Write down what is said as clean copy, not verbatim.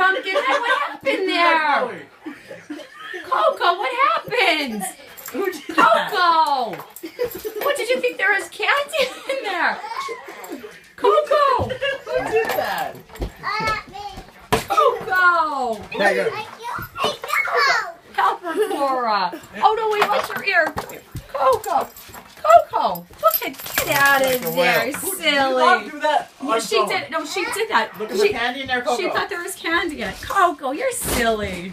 Pumpkinhead, what happened there? Coco, what happened? Who did that? Coco! What did you think there was candy in there? Coco! Who did that? Coco! There you go. Help her, Cora. Oh no, wait, what's your ear? Coco! Coco! Look at, get out of there, Did you silly. not do that? Yeah, she did. No, she did that. Look at the candy in there, Coco. She thought there was candy in it. Coco, you're silly.